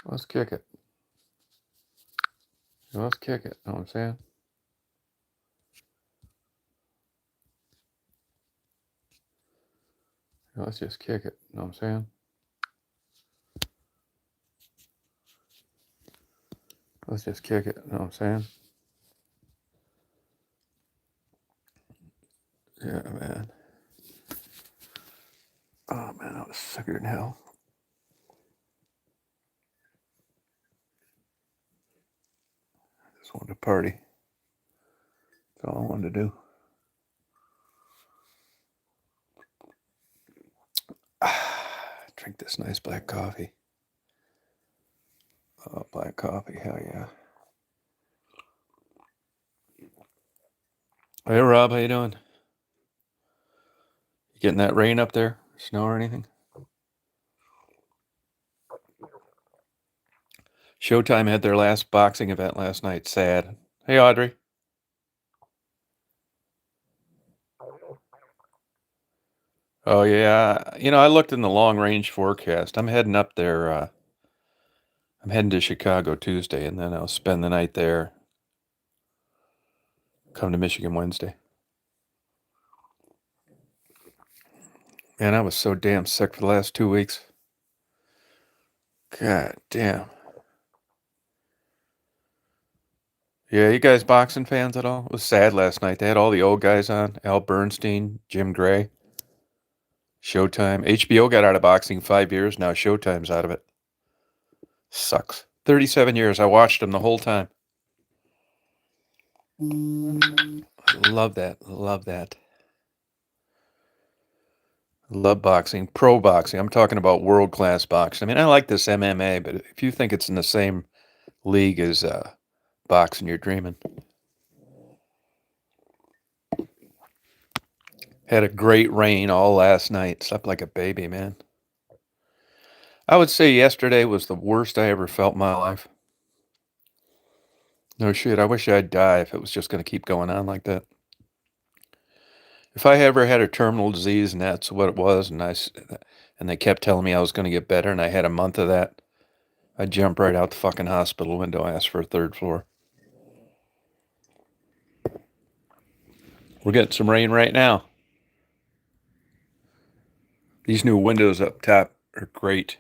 Let's kick it. Let's kick it. Know what I'm saying? Let's just kick it. Know what I'm saying? Let's just kick it. Know what I'm saying? Yeah, man. Oh, man, I was sicker than hell. Just wanted to party. That's all I wanted to do. Drink this nice black coffee. Oh, black coffee. Hell yeah. Hey, Rob, how you doing? You getting that rain up there? Snow or anything? Showtime had their last boxing event last night. Sad. Hey, Audrey. Oh, yeah. I looked in the long range forecast. I'm heading up there. I'm heading to Chicago Tuesday, and then I'll spend the night there. Come to Michigan Wednesday. Man, I was so damn sick for the last 2 weeks. God damn. Yeah, you guys boxing fans at all? It was sad last night. They had all the old guys on. Al Bernstein, Jim Gray, Showtime. HBO got out of boxing 5 years. Now Showtime's out of it. Sucks. 37 years. I watched them the whole time. Love that. Love that. Love boxing. Pro boxing. I'm talking about world-class boxing. I mean, I like this MMA, but if you think it's in the same league as boxing, you're dreaming. Had a great rain all last night. Slept like a baby, man. I would say yesterday was the worst I ever felt in my life. No shit. I wish I'd die if it was just going to keep going on like that. If I ever had a terminal disease and that's what it was, and they kept telling me I was going to get better, and I had a month of that, I'd jump right out the fucking hospital window, ask for a third floor. We're getting some rain right now. These new windows up top are great.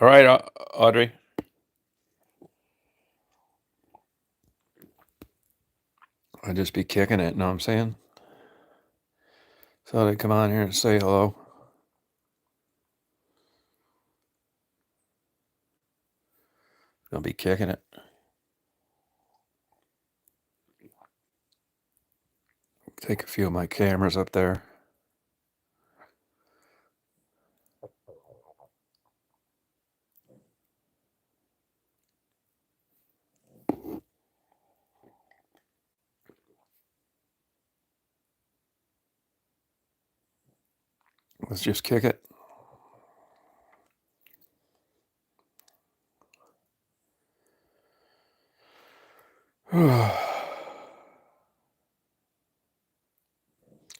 All right, Audrey. I'd just be kicking it, know what I'm saying? So I'd come on here and say hello. I'll be kicking it. Take a few of my cameras up there. Let's just kick it.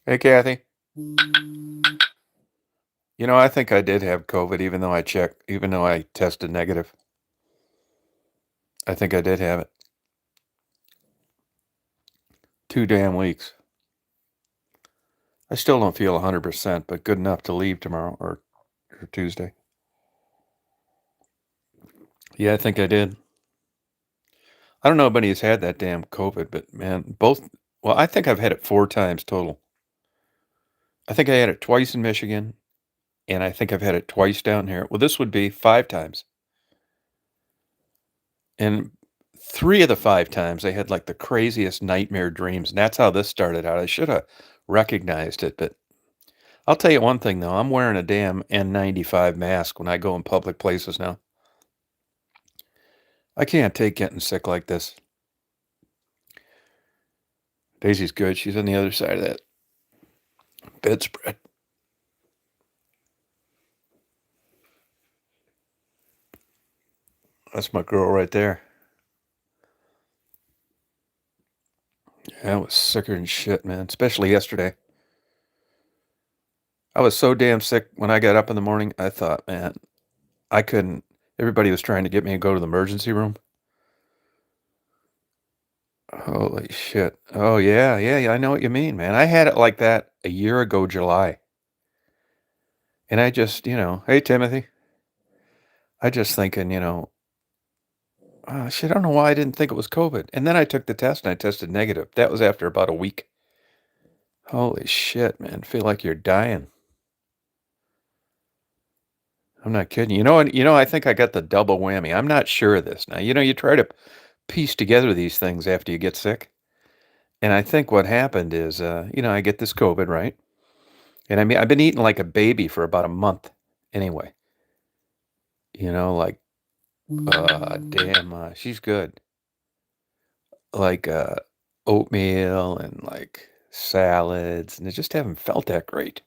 Hey, Kathy. I think I did have COVID, even though I tested negative. I think I did have it. 2 damn weeks. I still don't feel 100%, but good enough to leave tomorrow or Tuesday. Yeah, I think I did. I don't know if anybody's had that damn COVID, but man, well, I think I've had it 4 times total. I think I had it twice in Michigan, and I think I've had it twice down here. Well, this would be 5 times. And 3 of the 5 times, I had like the craziest nightmare dreams, and that's how this started out. I should have recognized it, but I'll tell you one thing, though. I'm wearing a damn N95 mask when I go in public places now. I can't take getting sick like this. Daisy's good. She's on the other side of that bedspread. That's my girl right there. Yeah, I was sicker than shit, man, especially yesterday. I was so damn sick when I got up in the morning. I thought, man, I couldn't. Everybody was trying to get me to go to the emergency room. Holy shit. Oh yeah, yeah, yeah. I know what you mean, man. I had it like that a year ago, July, and I just, hey Timothy, I just thinking, oh shit. I don't know why I didn't think it was COVID, and then I took the test and I tested negative. That was after about a week. Holy shit, man. Feel like you're dying. I'm not kidding. I think I got the double whammy. I'm not sure of this now. You try to piece together these things after you get sick. And I think what happened is, I get this COVID, right? And I mean, I've been eating like a baby for about a month anyway. Like, damn, she's good. Like, oatmeal and like salads. And I just haven't felt that great.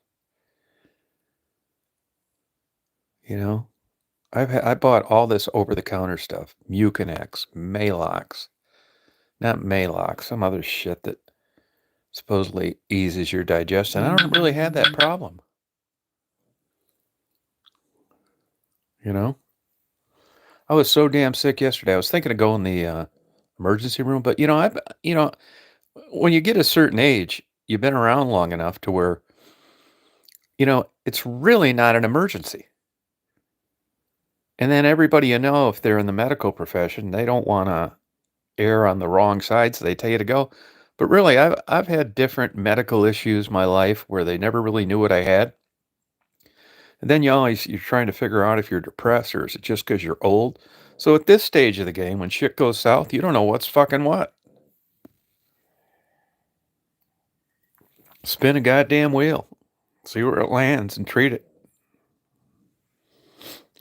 You know, I bought all this over the counter stuff, Mucinex, Malox, not Malox, some other shit that supposedly eases your digestion. I don't really have that problem, you know? I was so damn sick yesterday. I was thinking of going in the emergency room, but when you get a certain age, you've been around long enough to where, it's really not an emergency. And then everybody if they're in the medical profession, they don't want to err on the wrong side, so they tell you to go. But really, I've had different medical issues in my life where they never really knew what I had. And then you're trying to figure out if you're depressed or is it just because you're old. So at this stage of the game, when shit goes south, you don't know what's fucking what. Spin a goddamn wheel, see where it lands, and treat it.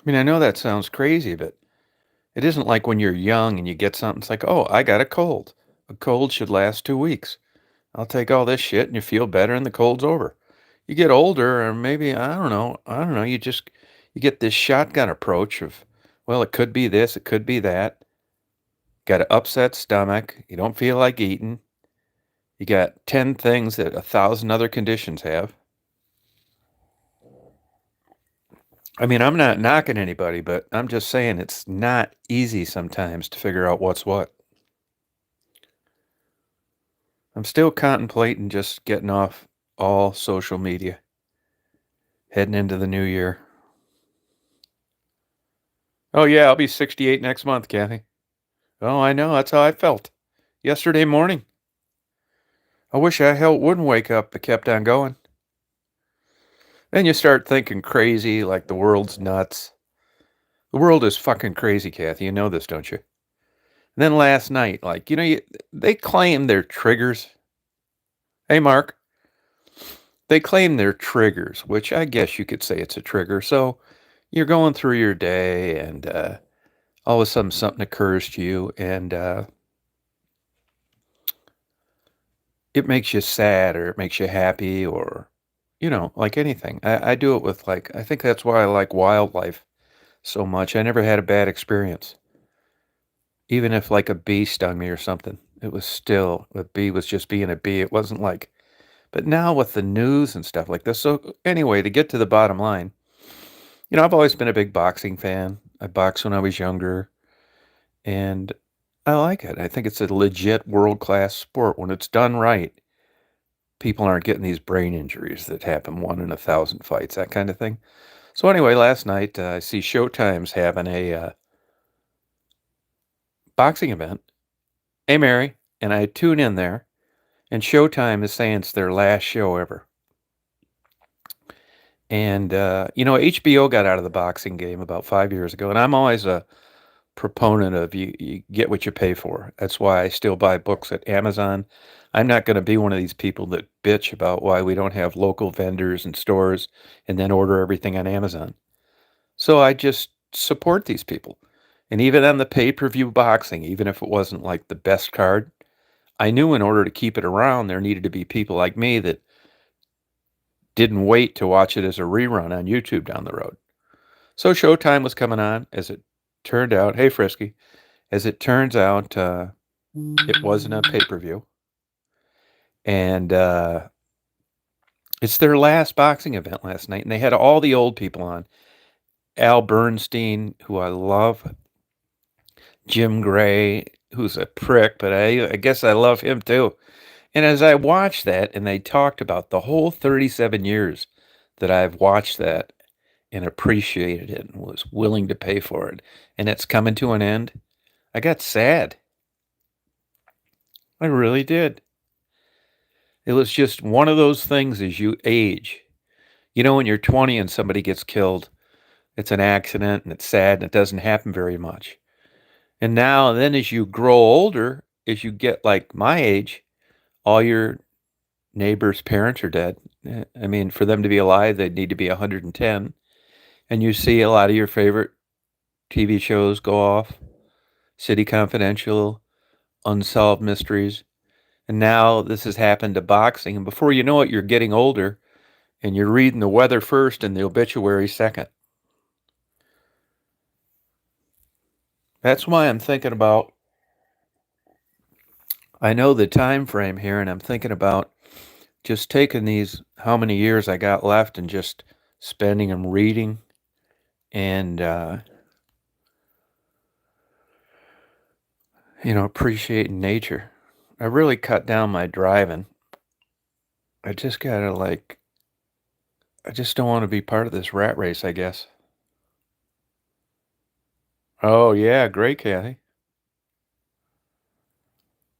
I mean, I know that sounds crazy, but it isn't like when you're young and you get something. It's like, oh, I got a cold. A cold should last 2 weeks. I'll take all this shit and you feel better and the cold's over. You get older, or maybe I don't know. You get this shotgun approach of, well, it could be this, it could be that. Got an upset stomach. You don't feel like eating. You got 10 things that 1,000 other conditions have. I mean, I'm not knocking anybody, but I'm just saying it's not easy sometimes to figure out what's what. I'm still contemplating just getting off all social media, heading into the new year. Oh, yeah, I'll be 68 next month, Kathy. Oh, I know. That's how I felt yesterday morning. I wish I hell wouldn't wake up, but kept on going. Then you start thinking crazy, like the world's nuts. The world is fucking crazy, Kathy. You know this, don't you? And then last night, like, they claim they're triggers. Hey, Mark. They claim they're triggers, which I guess you could say it's a trigger. So you're going through your day and all of a sudden something occurs to you and it makes you sad or it makes you happy or, like anything. I do it with like, I think that's why I like wildlife so much. I never had a bad experience. Even if like a bee stung me or something, it was still, a bee was just being a bee. It wasn't like, but now with the news and stuff like this. So anyway, to get to the bottom line, I've always been a big boxing fan. I boxed when I was younger and I like it. I think it's a legit world-class sport. When it's done right, people aren't getting these brain injuries that happen 1 in 1,000 fights, that kind of thing. So anyway, last night I see Showtime's having a boxing event. Hey, Mary. And I tune in there, and Showtime is saying it's their last show ever. And, HBO got out of the boxing game about 5 years ago, and I'm always a proponent of you get what you pay for. That's why I still buy books at Amazon. I'm not going to be one of these people that bitch about why we don't have local vendors and stores and then order everything on Amazon. So I just support these people. And even on the pay-per-view boxing, even if it wasn't like the best card, I knew in order to keep it around, there needed to be people like me that didn't wait to watch it as a rerun on YouTube down the road. So Showtime was coming on. As it turned out, hey Frisky, as it turns out, it wasn't a pay-per-view. And it's their last boxing event last night, and they had all the old people on. Al Bernstein, who I love, Jim Gray, who's a prick, but I guess I love him too. And as I watched that, and they talked about the whole 37 years that I've watched that and appreciated it and was willing to pay for it, and it's coming to an end, I got sad. I really did. It was just one of those things as you age. You know, when you're 20 and somebody gets killed, it's an accident and it's sad and it doesn't happen very much. And now, then as you grow older, as you get like my age, all your neighbors' parents are dead. I mean, for them to be alive, they'd need to be 110. And you see a lot of your favorite TV shows go off, City Confidential, Unsolved Mysteries. And now this has happened to boxing. And before you know it, you're getting older and you're reading the weather first and the obituary second. That's why I'm thinking about, I know the time frame here, and I'm thinking about just taking these, how many years I got left, and just spending them reading and, appreciating nature. I really cut down my driving. I just gotta, like, I just don't want to be part of this rat race, I guess. Oh, yeah, great, Kathy.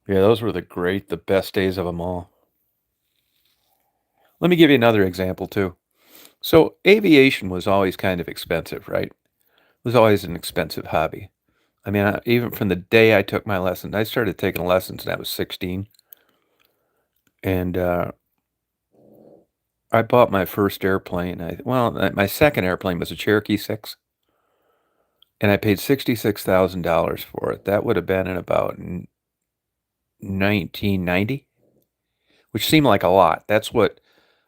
Yeah, those were the best days of them all. Let me give you another example, too. So, aviation was always kind of expensive, right? It was always an expensive hobby. I mean, even from the day I took my lessons, I started taking lessons when I was 16. And I bought my first airplane. My second airplane was a Cherokee 6. And I paid $66,000 for it. That would have been in about 1990, which seemed like a lot. That's what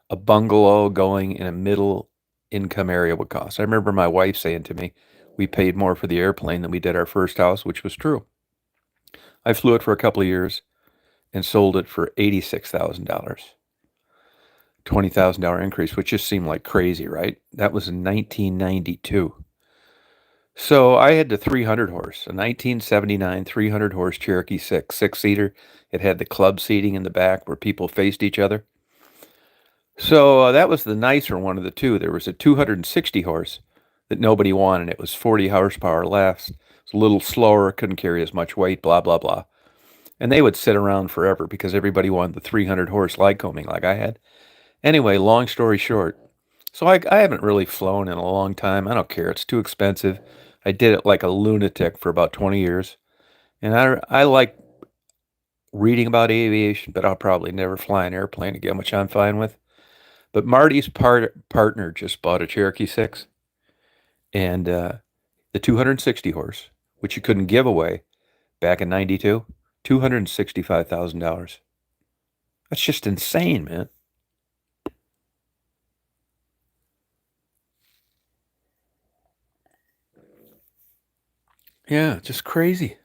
a bungalow going in a middle income area would cost. I remember my wife saying to me, we paid more for the airplane than we did our first house, which was true. I flew it for a couple of years and sold it for $86,000. $20,000 increase, which just seemed like crazy, right? That was in 1992. So I had the 300 horse, a 1979 300 horse Cherokee 6, six-seater. It had the club seating in the back where people faced each other. So that was the nicer one of the two. There was a 260 horse that nobody wanted. It was 40 horsepower less. It was a little slower, couldn't carry as much weight, blah, blah, blah. And they would sit around forever because everybody wanted the 300 horse Lycoming like I had. Anyway, long story short, so I haven't really flown in a long time. I don't care. It's too expensive. I did it like a lunatic for about 20 years. And I like reading about aviation, but I'll probably never fly an airplane again, which I'm fine with. But Marty's partner just bought a Cherokee 6 and the 260 horse, which you couldn't give away back in 92, $265,000. That's just insane, man. Yeah, just crazy.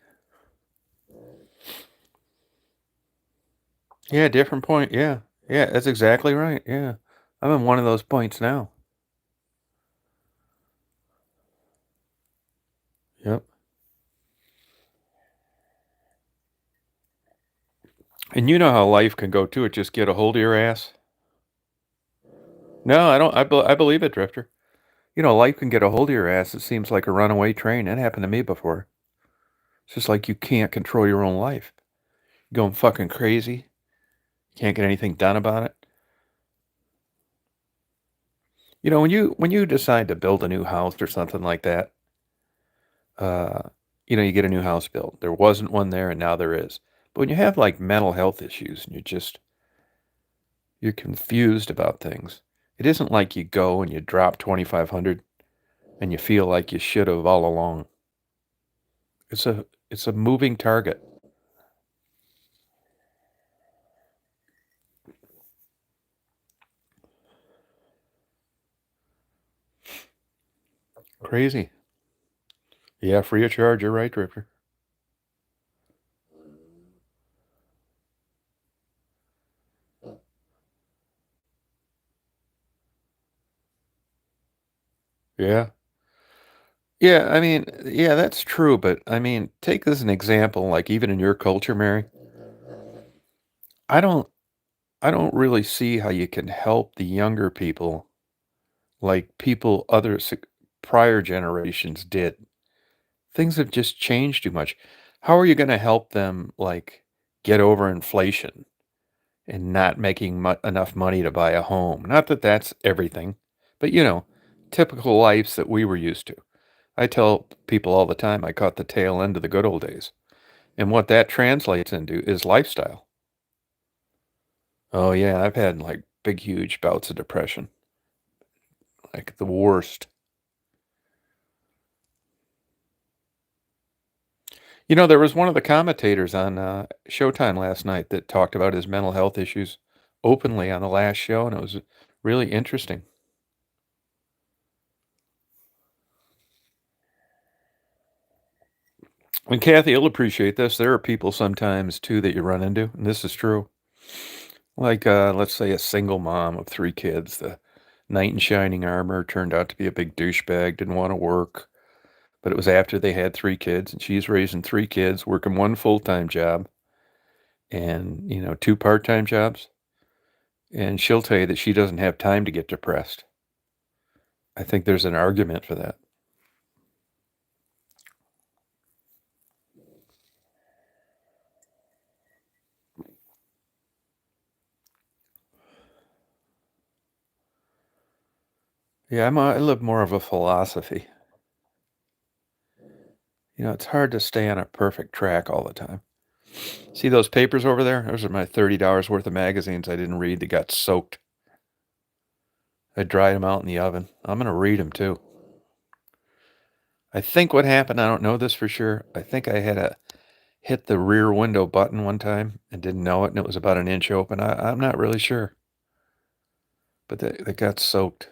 Yeah, different point. Yeah. Yeah, that's exactly right. Yeah. I'm in one of those points now. Yep. And you know how life can go too. It just get a hold of your ass. No, I don't. I believe it, Drifter. Life can get a hold of your ass. It seems like a runaway train. That happened to me before. It's just like you can't control your own life. You're going fucking crazy. Can't get anything done about it. When you decide to build a new house or something like that, uh, you get a new house built. There wasn't one there, and now there is. But when you have like mental health issues and you're confused about things, it isn't like you go and you drop 2,500 and you feel like you should have all along. It's a moving target. Crazy. Yeah, free of charge. You're right, Drifter. Yeah. Yeah, I mean, yeah, that's true, but I mean, take as an example, like even in your culture, Mary, I don't I don't really see how you can help the younger people like people prior generations did. Things have just changed too much. How are you going to help them like get over inflation and not making enough money to buy a home? Not that that's everything, but typical lives that we were used to. I tell people all the time I caught the tail end of the good old days. And what that translates into is lifestyle. Oh yeah, I've had like big huge bouts of depression, like the worst. There was one of the commentators on Showtime last night that talked about his mental health issues openly on the last show, and it was really interesting. And Kathy, you'll appreciate this. There are people sometimes too that you run into, and this is true. Like, let's say a single mom of three kids, the knight in shining armor turned out to be a big douchebag, didn't want to work, but it was after they had three kids, and she's raising three kids, working one full-time job and, two part-time jobs. And she'll tell you that she doesn't have time to get depressed. I think there's an argument for that. Yeah, I live more of a philosophy. It's hard to stay on a perfect track all the time. See those papers over there? Those are my $30 worth of magazines I didn't read that got soaked. I dried them out in the oven. I'm going to read them too. I think what happened, I don't know this for sure. I think I had a hit the rear window button one time and didn't know it, and it was about an inch open. I'm not really sure, but they got soaked.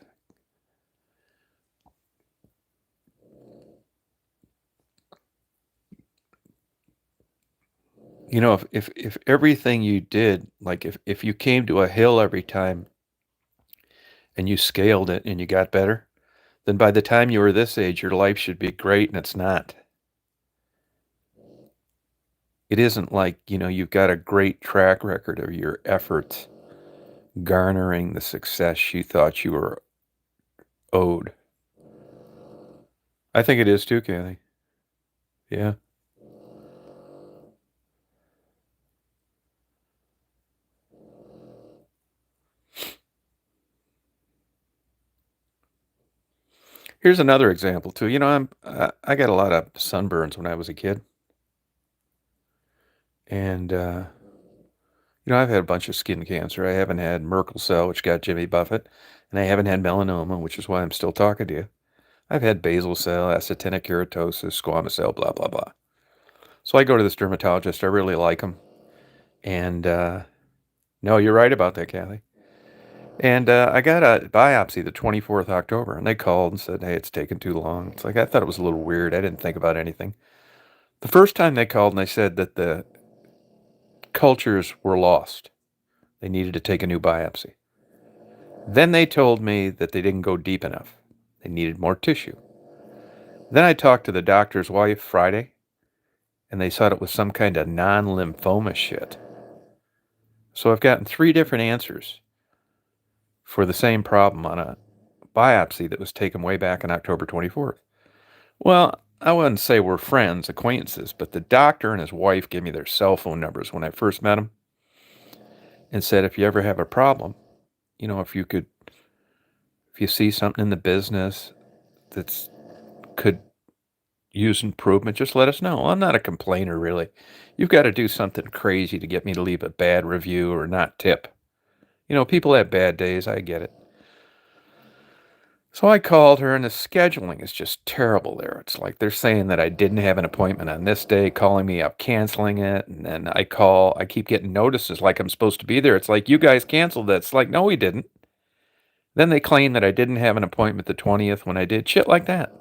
If everything you did, like if you came to a hill every time and you scaled it and you got better, then by the time you were this age, your life should be great, and it's not. It isn't like, you've got a great track record of your efforts garnering the success you thought you were owed. I think it is too, Kathy. Yeah. Here's another example too. I got a lot of sunburns when I was a kid, and I've had a bunch of skin cancer. I haven't had Merkel cell, which got Jimmy Buffett, and I haven't had melanoma, which is why I'm still talking to you. I've had basal cell, actinic keratosis, squamous cell, blah blah blah. So I go to this dermatologist. I really like him, and no, you're right about that, Kathy. And I got a biopsy the 24th October, and they called and said, "Hey, it's taken too long." It's like I thought it was a little weird. I didn't think about anything. The first time they called and they said that the cultures were lost. They needed to take a new biopsy. Then they told me that they didn't go deep enough. They needed more tissue. Then I talked to the doctor's wife Friday, and they said it was some kind of non-lymphoma shit. So I've gotten three different answers for the same problem on a biopsy that was taken way back on October 24th. Well, I wouldn't say we're friends, acquaintances, but the doctor and his wife gave me their cell phone numbers when I first met them and said, if you ever have a problem, if you see something in the business that's could use improvement, just let us know. Well, I'm not a complainer, really. You've got to do something crazy to get me to leave a bad review or not tip. People have bad days. I get it. So I called her, and the scheduling is just terrible there. It's like they're saying that I didn't have an appointment on this day, calling me up, canceling it. And then I keep getting notices like I'm supposed to be there. It's like, you guys canceled that. It's like, no, we didn't. Then they claim that I didn't have an appointment the 20th when I did. Shit like that.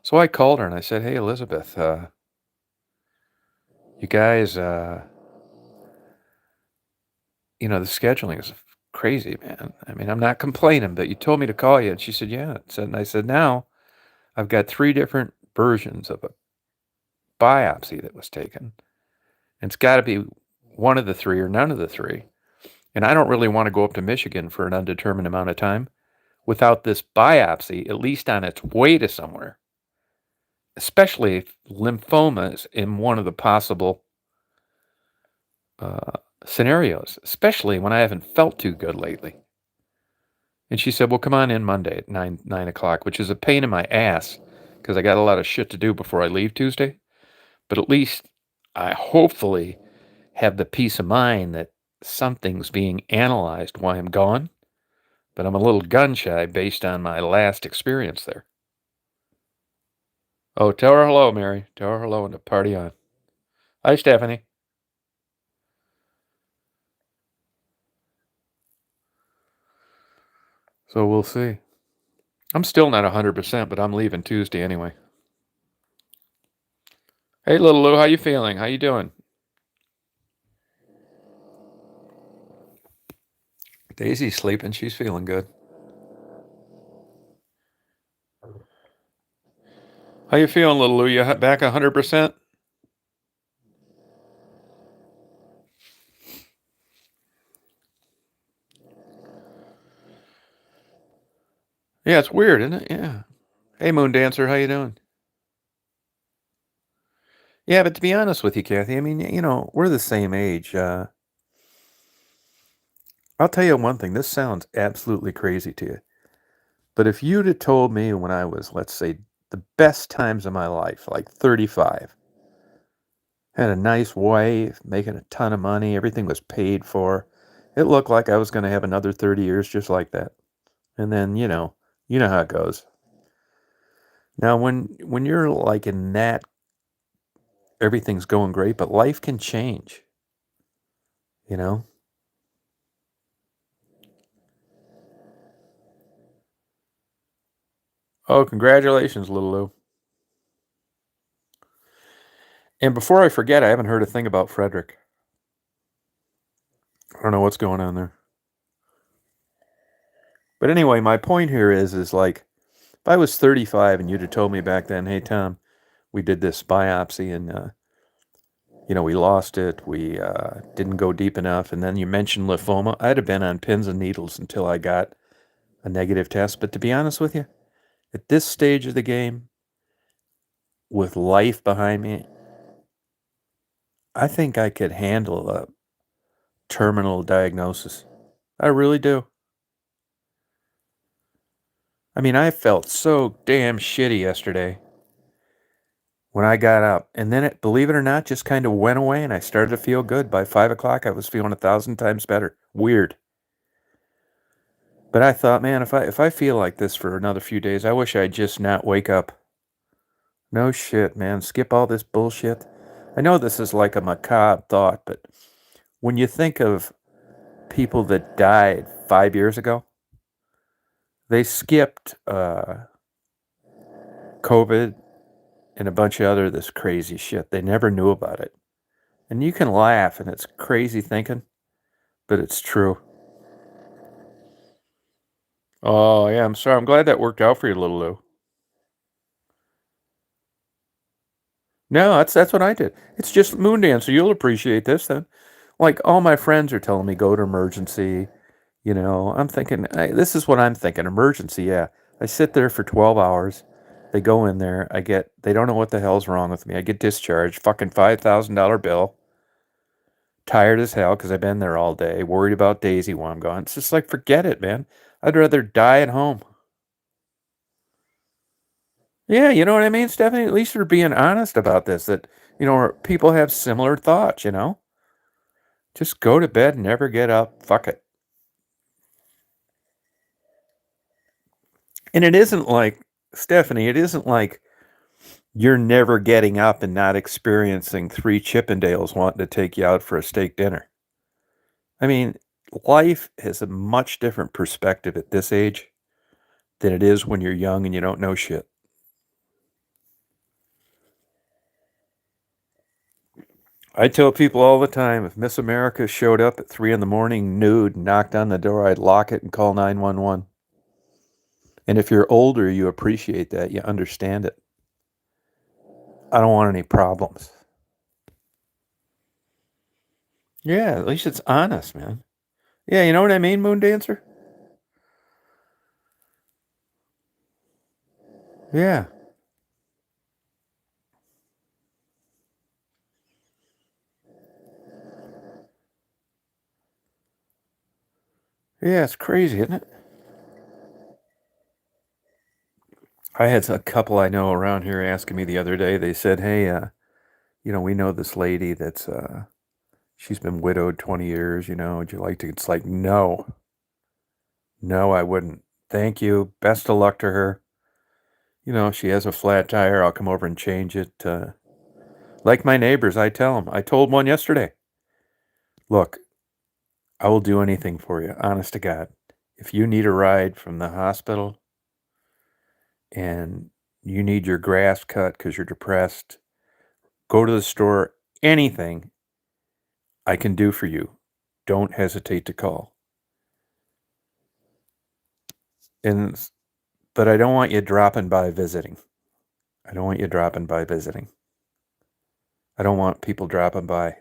So I called her and I said, hey, Elizabeth, you guys, the scheduling is crazy, man. I mean, I'm not complaining, but you told me to call you. And she said, yeah. And I said, now I've got 3 different versions of a biopsy that was taken. And it's got to be one of the 3 or none of the 3. And I don't really want to go up to Michigan for an undetermined amount of time without this biopsy, at least on its way to somewhere. Especially if lymphoma is in one of the possible scenarios, especially when I haven't felt too good lately. And she said, well, come on in Monday at 9 o'clock, which is a pain in my ass because I got a lot of shit to do before I leave Tuesday. But at least I hopefully have the peace of mind that something's being analyzed while I'm gone. But I'm a little gun shy based on my last experience there. Oh, tell her hello, Mary. Tell her hello and to party on. Hi, Stephanie. So we'll see. I'm still not 100%, but I'm leaving Tuesday anyway. Hey, little Lou, how you feeling? How you doing? Daisy's sleeping. She's feeling good. How you feeling, little Lou? You back 100%? Yeah, it's weird, isn't it? Yeah. Hey, Moon Dancer, how you doing? Yeah, but to be honest with you, Kathy, I mean, we're the same age. I'll tell you one thing. This sounds absolutely crazy to you. But if you'd have told me when I was, let's say, the best times of my life, like 35, had a nice wife, making a ton of money, everything was paid for, it looked like I was going to have another 30 years just like that. And then, you know how it goes. Now, when you're like in that, everything's going great, but life can change, you know? Oh, congratulations, little Lou. And before I forget, I haven't heard a thing about Frederick. I don't know what's going on there. But anyway, my point here is like, if I was 35 and you'd have told me back then, hey, Tom, we did this biopsy and, we lost it. We didn't go deep enough. And then you mentioned lymphoma. I'd have been on pins and needles until I got a negative test. But to be honest with you, at this stage of the game, with life behind me, I think I could handle a terminal diagnosis. I really do. I mean, I felt so damn shitty yesterday when I got up. And then it, believe it or not, just kind of went away and I started to feel good. By 5 o'clock, I was feeling 1,000 times better. Weird. But I thought, man, if I feel like this for another few days, I wish I'd just not wake up. No shit, man. Skip all this bullshit. I know this is like a macabre thought, but when you think of people that died 5 years ago, they skipped COVID and a bunch of other this crazy shit. They never knew about it. And you can laugh, and it's crazy thinking, but it's true. Oh, yeah, I'm sorry. I'm glad that worked out for you, little Lou. No, that's what I did. It's just Moon Dancer. You'll appreciate this then. Like all my friends are telling me go to emergency. I'm thinking this is what I'm thinking. Emergency, yeah. I sit there for 12 hours. They go in there. They don't know what the hell's wrong with me. I get discharged. Fucking $5,000 bill. Tired as hell because I've been there all day. Worried about Daisy while I'm gone. It's just like forget it, man. I'd rather die at home. Yeah, you know what I mean, Stephanie? At least we're being honest about this. That people have similar thoughts. Just go to bed and never get up. Fuck it. And it isn't like, Stephanie, it isn't like you're never getting up and not experiencing 3 Chippendales wanting to take you out for a steak dinner. I mean, life has a much different perspective at this age than it is when you're young and you don't know shit. I tell people all the time if Miss America showed up at 3 in the morning nude, knocked on the door, I'd lock it and call 911. And if you're older, you appreciate that. You understand it. I don't want any problems. Yeah, at least it's honest, man. Yeah, you know what I mean, Moon Dancer? Yeah. Yeah, it's crazy, isn't it? I had a couple I know around here asking me the other day. They said, "Hey, we know this lady that's she's been widowed 20 years, would you like to?" It's like, "No. No, I wouldn't. Thank you. Best of luck to her. If she has a flat tire, I'll come over and change it." Like my neighbors, I tell them. I told one yesterday, "Look, I will do anything for you, honest to God. If you need a ride from the hospital and you need your grass cut because you're depressed, go to the store, anything I can do for you. Don't hesitate to call." And but I don't want you dropping by visiting. I don't want you dropping by visiting. I don't want people dropping by.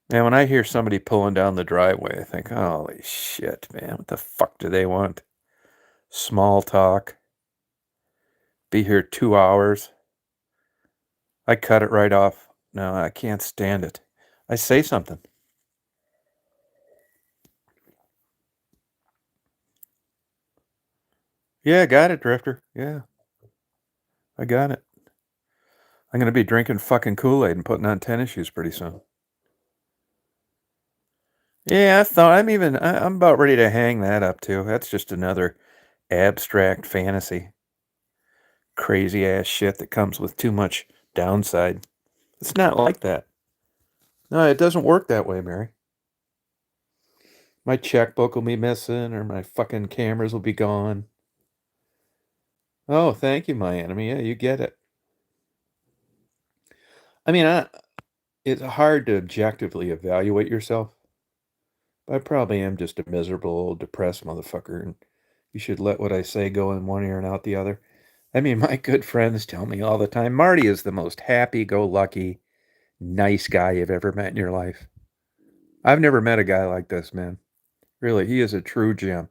Man, when I hear somebody pulling down the driveway, I think, holy shit, man, what the fuck do they want? Small talk. Be here 2 hours. I cut it right off. No, I can't stand it. I say something. Yeah, got it, Drifter. Yeah, I got it. I'm going to be drinking fucking Kool-Aid and putting on tennis shoes pretty soon. Yeah, I'm about ready to hang that up too. That's just another abstract fantasy. Crazy ass shit that comes with too much downside. It's not like that. No, it doesn't work that way, Mary. My checkbook will be missing or my fucking cameras will be gone. Oh, thank you, my enemy. Yeah, you get it. I mean, it's hard to objectively evaluate yourself. I probably am just a miserable old depressed motherfucker, and you should let what I say go in one ear and out the other. I mean, my good friends tell me all the time, Marty is the most happy-go-lucky, nice guy you've ever met in your life. I've never met a guy like this, man. Really, he is a true gem.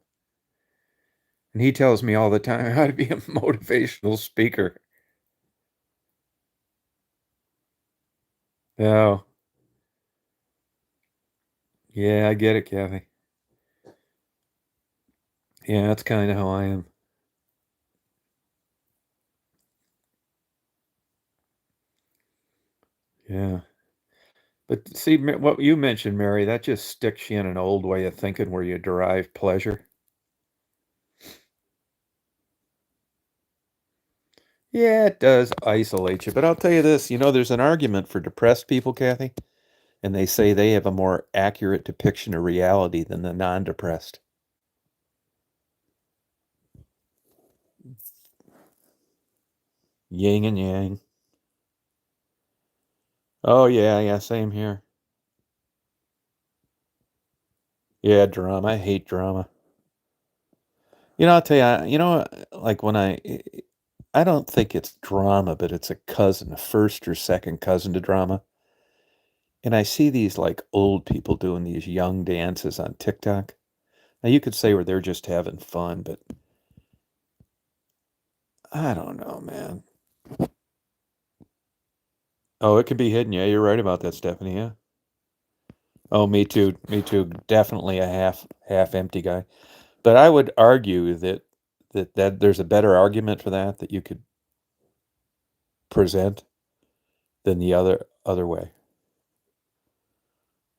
And he tells me all the time how to be a motivational speaker. Oh, yeah, I get it, Kathy. Yeah, that's kind of how I am. Yeah. But see, what you mentioned, Mary, that just sticks you in an old way of thinking where you derive pleasure. Yeah, it does isolate you. But I'll tell you this, there's an argument for depressed people, Kathy, and they say they have a more accurate depiction of reality than the non-depressed. Yin and yang. Oh, yeah, yeah, same here. Yeah, drama. I hate drama. I'll tell you, like when I don't think it's drama, but it's a cousin, a first or second cousin to drama. And I see these like old people doing these young dances on TikTok. Now you could say where they're just having fun, but I don't know, man. Oh, it could be hidden. Yeah, you're right about that, Stephanie. Yeah. Oh, me too. Me too. Definitely a half empty guy. But I would argue that there's a better argument for that you could present than the other way.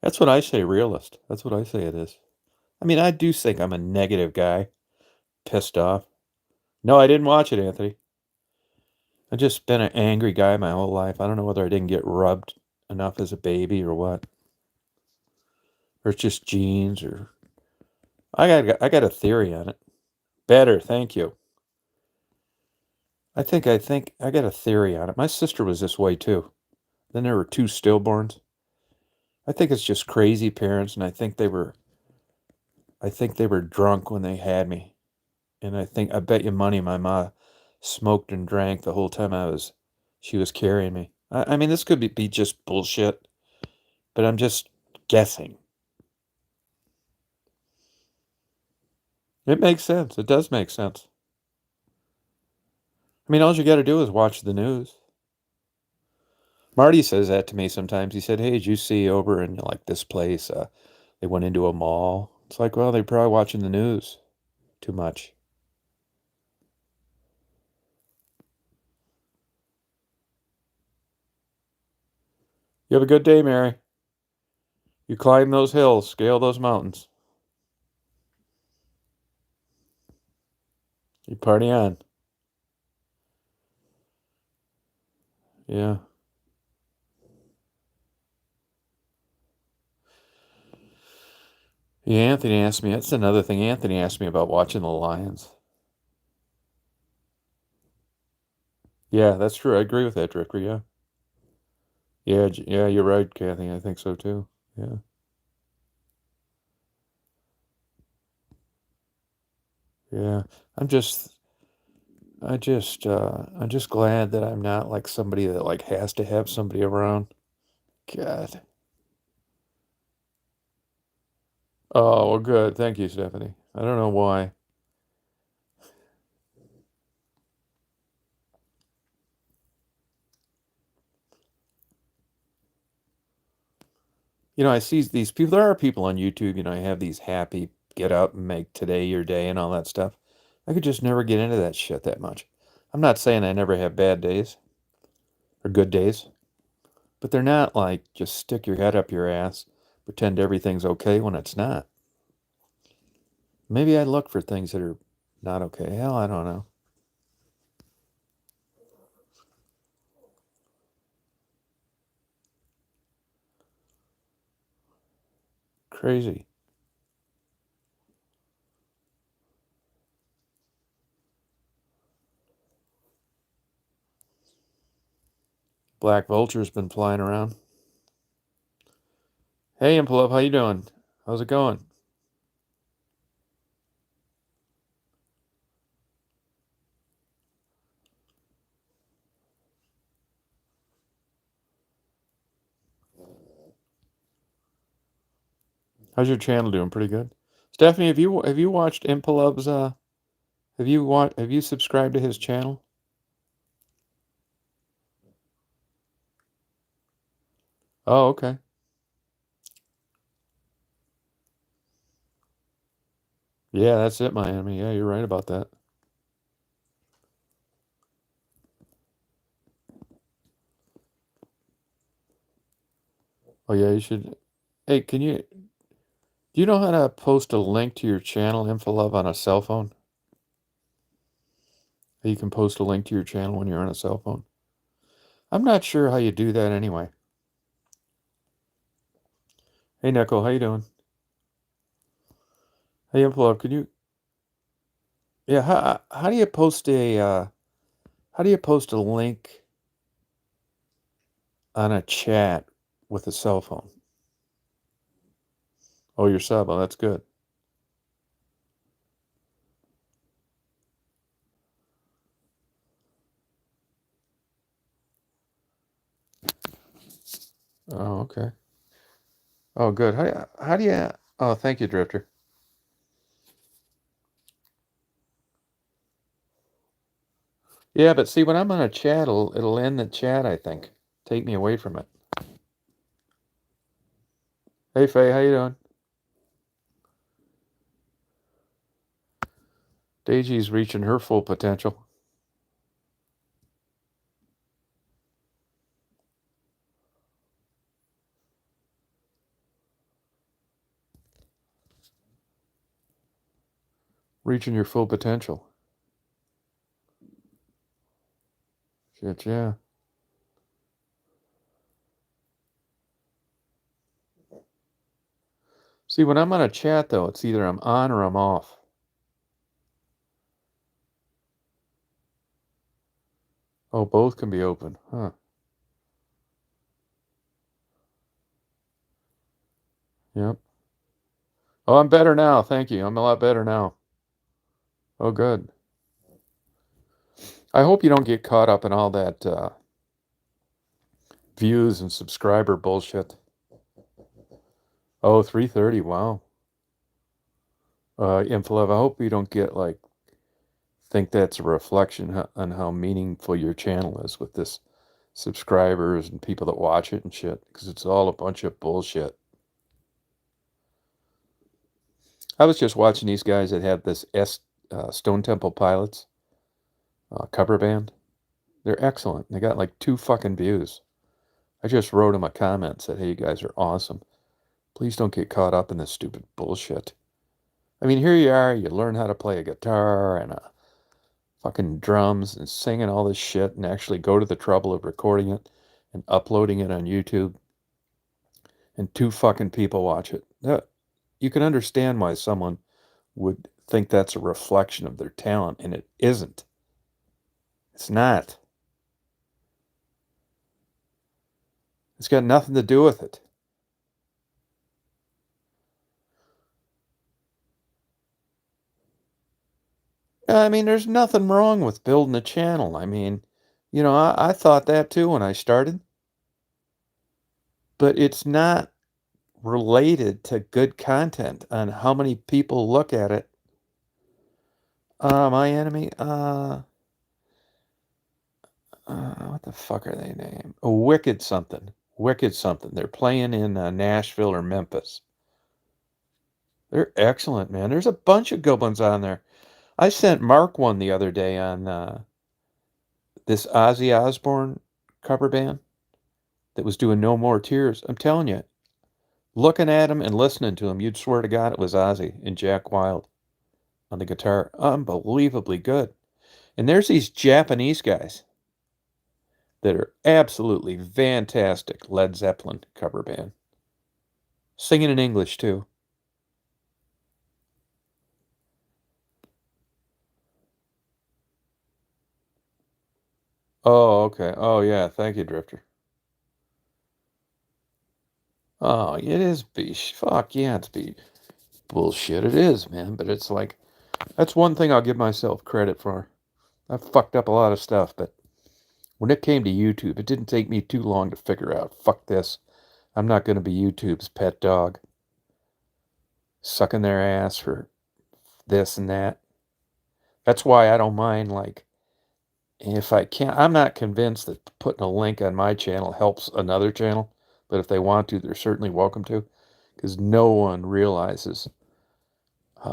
That's what I say, realist. That's what I say it is. I mean, I do think I'm a negative guy, pissed off. No, I didn't watch it, Anthony. I've just been an angry guy my whole life. I don't know whether I didn't get rubbed enough as a baby or what. Or it's just genes or I got a theory on it. Better, thank you. I think I got a theory on it. My sister was this way too. Then there were two stillborns. I think it's just crazy parents and I think they were drunk when they had me. And I bet you money my ma smoked and drank the whole time she was carrying me. I mean, this could be just bullshit, but I'm just guessing. It makes sense. It does make sense. I mean, all you got to do is watch the news. Marty says that to me sometimes. He said, "Hey, did you see over in like this place? They went into a mall." It's like, well, they're probably watching the news too much. You have a good day, Mary. You climb those hills, scale those mountains. You party on. Yeah. Yeah, Anthony asked me. That's another thing. Anthony asked me about watching the Lions. Yeah, that's true. I agree with that, Dricker. Yeah. Yeah, yeah, you're right, Kathy. I think so too. Yeah. Yeah. I'm just I'm just glad that I'm not like somebody that like has to have somebody around. God. Oh, well, good. Thank you, Stephanie. I don't know why. I see these people. There are people on YouTube, have these happy get up and make today your day and all that stuff. I could just never get into that shit that much. I'm not saying I never have bad days or good days, but they're not like just stick your head up your ass, pretend everything's okay when it's not. Maybe I look for things that are not okay. Hell, I don't know. Crazy. Black vulture's been flying around. Hey, Impulov, how you doing? How's it going? How's your channel doing? Pretty good. Stephanie, have you watched Impulov's have you subscribed to his channel? Oh, okay. Yeah, that's it, Miami. Yeah, you're right about that. Oh yeah, you should. Hey, do you know how to post a link to your channel, Infolove, on a cell phone? You can post a link to your channel when you're on a cell phone. I'm not sure how you do that anyway. Hey, Nico, how you doing? Hey, Infolove, could you? Yeah, how do you post how do you post a link on a chat with a cell phone? Oh, your sub. Oh, that's good. Oh, okay. Oh, good. How do you? Oh, thank you, Drifter. Yeah, but see, when I'm on a chat, it'll end the chat, I think. Take me away from it. Hey, Faye, how you doing? Daisy's reaching her full potential. Reaching your full potential. Shit, yeah. See, when I'm on a chat, though, it's either I'm on or I'm off. Oh, both can be open. Huh. Yep. Oh, I'm better now. Thank you. I'm a lot better now. Oh, good. I hope you don't get caught up in all that views and subscriber bullshit. Oh, 330. Wow. Inflev, I hope you don't get like think that's a reflection on how meaningful your channel is with this subscribers and people that watch it and shit, because it's all a bunch of bullshit. I was just watching these guys that have this Stone Temple Pilots cover band. They're excellent. They got like 2 fucking views. I just wrote them a comment, said, "Hey, you guys are awesome. Please don't get caught up in this stupid bullshit." I mean, here you are, you learn how to play a guitar and fucking drums and singing all this shit and actually go to the trouble of recording it and uploading it on YouTube, and 2 fucking people watch it. You can understand why someone would think that's a reflection of their talent, and it isn't. It's not. It's got nothing to do with it. I mean, there's nothing wrong with building a channel. I mean, I thought that too when I started, but it's not related to good content on how many people look at it. My enemy, what the fuck are they named? Oh, Wicked something. Wicked something. They're playing in Nashville or Memphis. They're excellent, man. There's a bunch of good ones on there. I sent Mark one the other day on this Ozzy Osbourne cover band that was doing No More Tears. I'm telling you, looking at him and listening to him, you'd swear to God it was Ozzy and Jack Wild on the guitar. Unbelievably good. And there's these Japanese guys that are absolutely fantastic Led Zeppelin cover band. Singing in English too. Oh, okay. Oh, yeah. Thank you, Drifter. Oh, it is fuck yeah, it's bullshit. It is, man. But it's like, that's one thing I'll give myself credit for. I've fucked up a lot of stuff, but when it came to YouTube, it didn't take me too long to figure out, fuck this. I'm not going to be YouTube's pet dog, sucking their ass for this and that. That's why I don't mind, like, if I can't, I'm not convinced that putting a link on my channel helps another channel, but if they want to, they're certainly welcome to, because no one realizes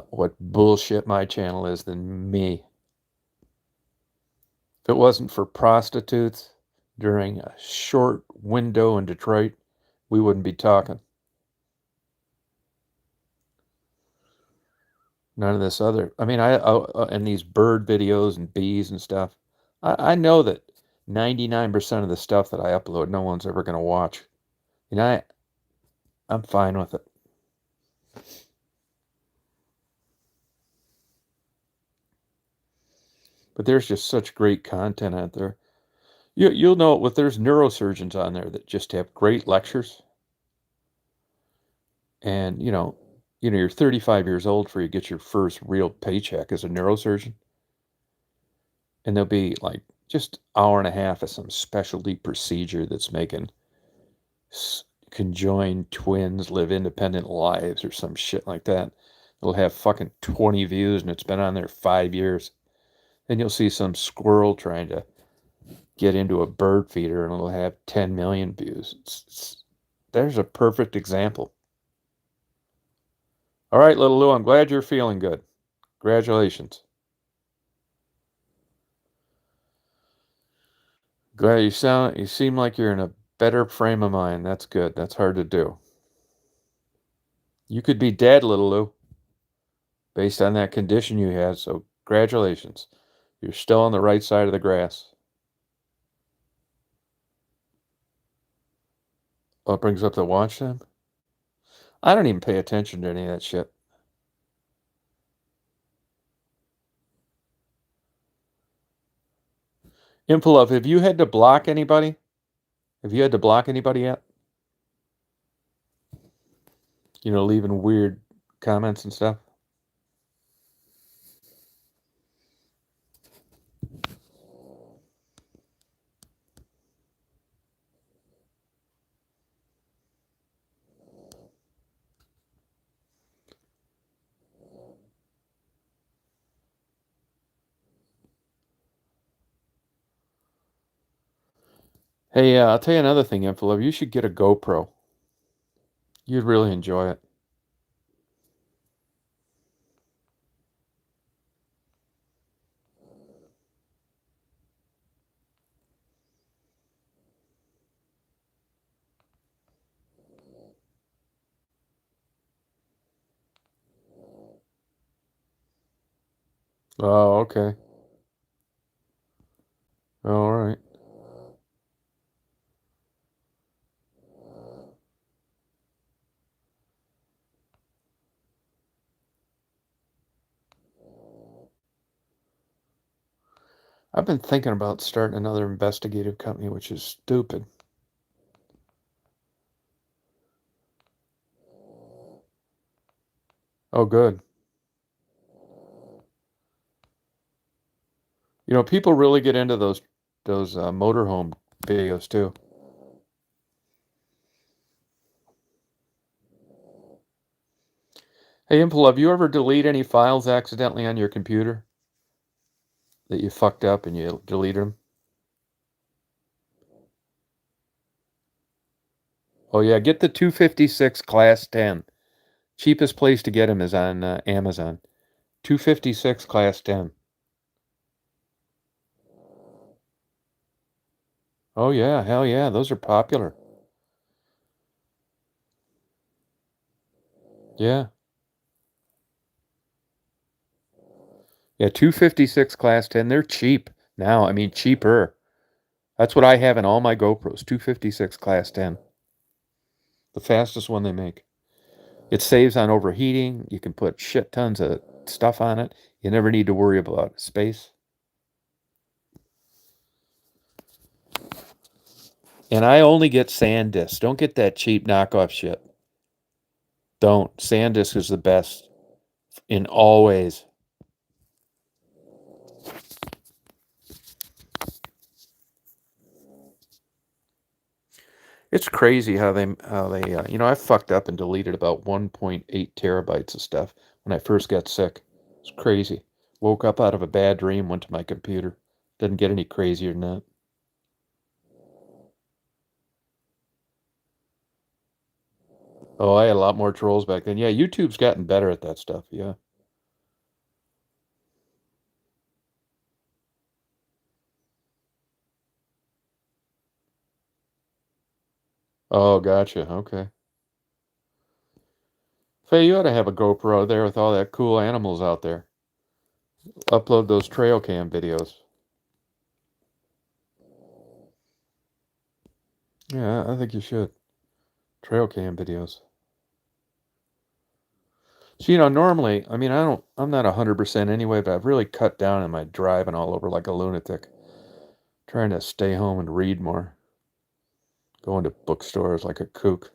what bullshit my channel is than me. If it wasn't for prostitutes during a short window in Detroit, we wouldn't be talking. None of this other. I mean, and these bird videos and bees and stuff. I know that 99% of the stuff that I upload, no one's ever going to watch. You know, I'm fine with it. But there's just such great content out there. You'll know it with there's neurosurgeons on there that just have great lectures. And you're 35 years old before you get your first real paycheck as a neurosurgeon. And there'll be like just hour and a half of some specialty procedure that's making conjoined twins live independent lives or some shit like that. It'll have fucking 20 views and it's been on there 5 years. Then you'll see some squirrel trying to get into a bird feeder and it'll have 10 million views. There's a perfect example. All right, little Lou, I'm glad you're feeling good. Congratulations. Glad you seem like you're in a better frame of mind. That's good. That's hard to do. You could be dead, little Lou, based on that condition you had, so congratulations. You're still on the right side of the grass. Oh, it brings up the watch time? I don't even pay attention to any of that shit. Impulov, have you had to block anybody? Have you had to block anybody yet? Leaving weird comments and stuff? Hey, I'll tell you another thing, Info. You should get a GoPro. You'd really enjoy it. Oh, okay. All right. I've been thinking about starting another investigative company, which is stupid. Oh, good. People really get into those motorhome videos too. Hey, Impel, have you ever deleted any files accidentally on your computer that you fucked up and you deleted them? Oh yeah, get the 256 Class 10. Cheapest place to get them is on Amazon. 256 Class 10. Oh yeah, hell yeah, those are popular. Yeah. Yeah, 256 Class 10. They're cheap now. I mean, cheaper. That's what I have in all my GoPros. 256 Class 10. The fastest one they make. It saves on overheating. You can put shit tons of stuff on it. You never need to worry about space. And I only get SanDisk. Don't get that cheap knockoff shit. Don't. SanDisk is the best in all ways. It's crazy how they I fucked up and deleted about 1.8 terabytes of stuff when I first got sick. It's crazy. Woke up out of a bad dream, went to my computer. Doesn't get any crazier than that. Oh, I had a lot more trolls back then. Yeah, YouTube's gotten better at that stuff. Yeah. Oh, gotcha. Okay. Faye, you ought to have a GoPro there with all that cool animals out there. Upload those trail cam videos. Yeah, I think you should. Trail cam videos. So, normally, I mean, I'm not 100% anyway, but I've really cut down on my driving all over like a lunatic. Trying to stay home and read more. Going to bookstores like a kook.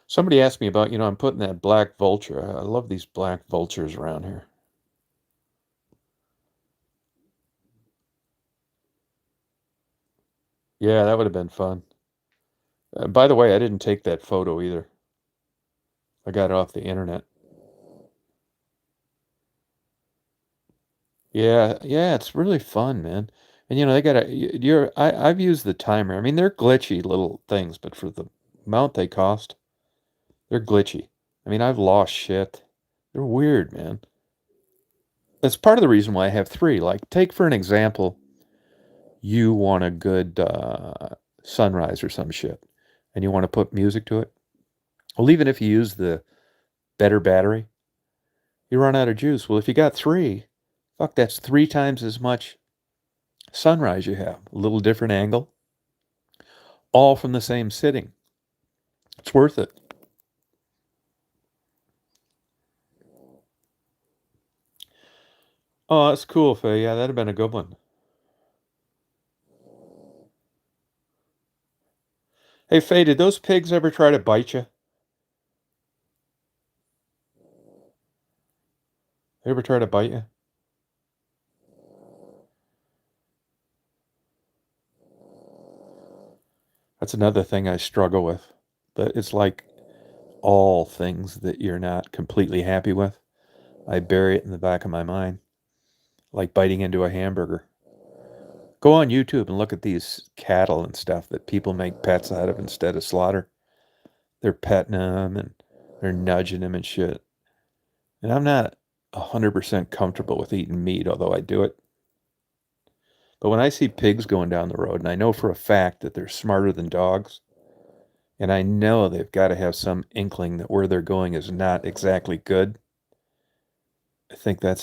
Somebody asked me about, I'm putting that black vulture. I love these black vultures around here. Yeah, that would have been fun. By the way, I didn't take that photo either. I got it off the internet. Yeah, yeah, it's really fun, man. And they got I've used the timer. I mean, they're glitchy little things, but for the amount they cost, they're glitchy. I mean, I've lost shit. They're weird, man. That's part of the reason why I have three. Like, take for an example, you want a good sunrise or some shit, and you want to put music to it. Well, even if you use the better battery, you run out of juice. Well, if you got three, fuck, that's three times as much sunrise you have. A little different angle, all from the same sitting. It's worth it. Oh, that's cool, Faye. Yeah, that'd have been a good one. Hey, Faye, did those pigs ever try to bite you? They ever try to bite you? That's another thing I struggle with. But it's like all things that you're not completely happy with. I bury it in the back of my mind, like biting into a hamburger. Go on YouTube and look at these cattle and stuff that people make pets out of instead of slaughter. They're petting them and they're nudging them and shit. And I'm not 100% comfortable with eating meat, although I do it. But when I see pigs going down the road, and I know for a fact that they're smarter than dogs, and I know they've got to have some inkling that where they're going is not exactly good, I think I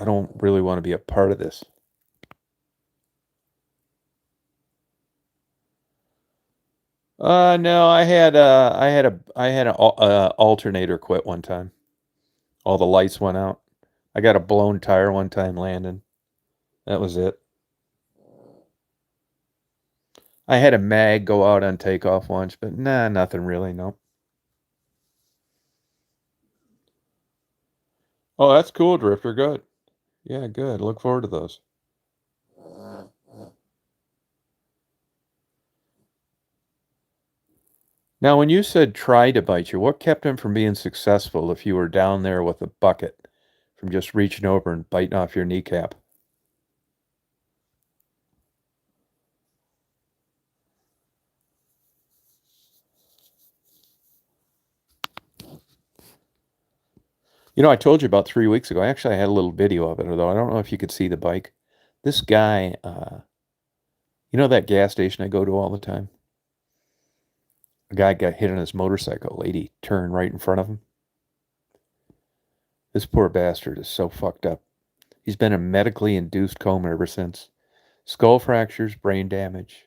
don't really want to be a part of this. No, I had an alternator quit one time. All the lights went out. I got a blown tire one time landing. That was it. I had a mag go out on takeoff once, but nah, nothing really, no. Oh, that's cool, Drifter. Good. Yeah, good. Look forward to those. Now, when you said try to bite you, what kept him from being successful if you were down there with a bucket from just reaching over and biting off your kneecap? I told you about 3 weeks ago. Actually, I had a little video of it, although I don't know if you could see the bike. This guy, that gas station I go to all the time? A guy got hit on his motorcycle. A lady turned right in front of him. This poor bastard is so fucked up. He's been in medically induced coma ever since. Skull fractures, brain damage,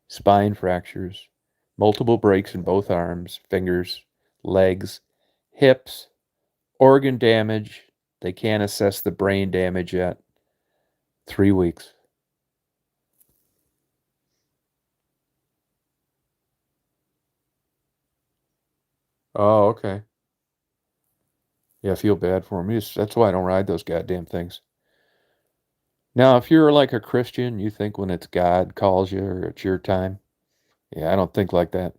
spine fractures, multiple breaks in both arms, fingers, legs, hips, organ damage. They can't assess the brain damage yet. 3 weeks. Oh, okay. Yeah, I feel bad for him. That's why I don't ride those goddamn things. Now, if you're like a Christian, you think when it's God calls you or it's your time. Yeah, I don't think like that.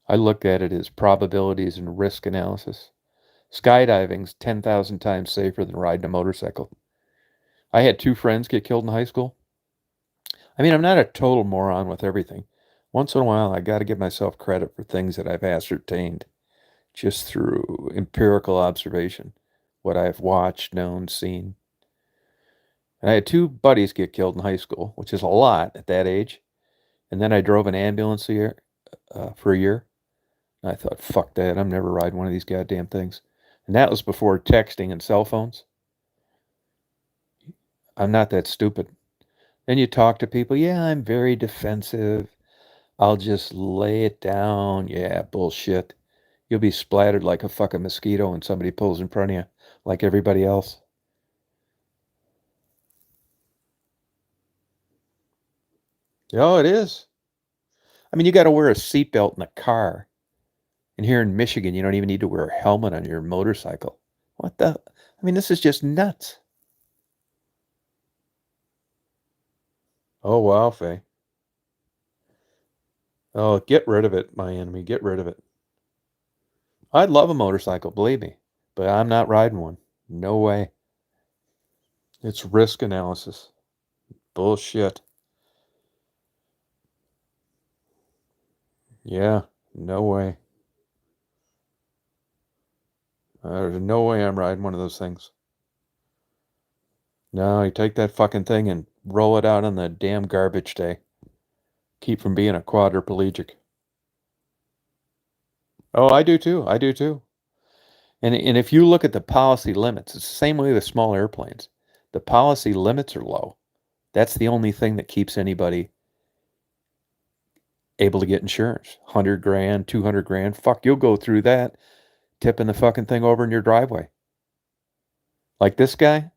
I look at it as probabilities and risk analysis. Skydiving's 10,000 times safer than riding a motorcycle. I had two friends get killed in high school. I mean, I'm not a total moron with everything. Once in a while, I got to give myself credit for things that I've ascertained just through empirical observation, what I've watched, known, seen. And I had two buddies get killed in high school, which is a lot at that age. And then I drove an ambulance for a year. And I thought, fuck that. I'm never riding one of these goddamn things. And that was before texting and cell phones. I'm not that stupid. Then you talk to people, yeah, I'm very defensive. I'll just lay it down. Yeah, bullshit. You'll be splattered like a fucking mosquito when somebody pulls in front of you, like everybody else. Oh, it is. I mean, you got to wear a seatbelt in a car. And here in Michigan, you don't even need to wear a helmet on your motorcycle. What the? I mean, this is just nuts. Oh, wow, Faye. Oh, get rid of it, my enemy. Get rid of it. I'd love a motorcycle, believe me, but I'm not riding one. No way. It's risk analysis. Bullshit. Yeah, no way. There's no way I'm riding one of those things. No, you take that fucking thing and roll it out on the damn garbage day. Keep from being a quadriplegic. Oh, I do too. I do too. And if you look at the policy limits, it's the same way with small airplanes. The policy limits are low. That's the only thing that keeps anybody able to get insurance. 100 grand, 200 grand. Fuck, you'll go through that tipping the fucking thing over in your driveway. Like this guy,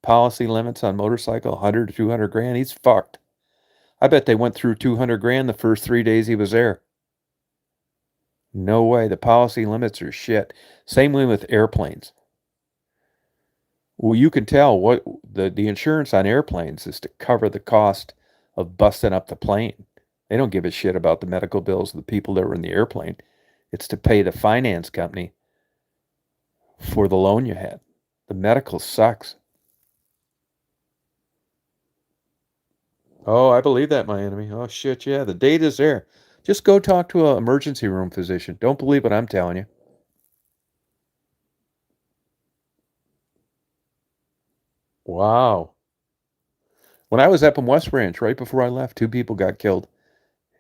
policy limits on motorcycle, 100 to 200 grand. He's fucked. I bet they went through 200 grand the first 3 days he was there. No way. The policy limits are shit. Same way with airplanes. Well, you can tell what the insurance on airplanes is to cover the cost of busting up the plane. They don't give a shit about the medical bills of the people that were in the airplane. It's to pay the finance company for the loan you had. The medical sucks. Oh, I believe that, my enemy. Oh, shit, yeah, the data's there. Just go talk to an emergency room physician. Don't believe what I'm telling you. Wow. When I was up in West Ranch, right before I left, two people got killed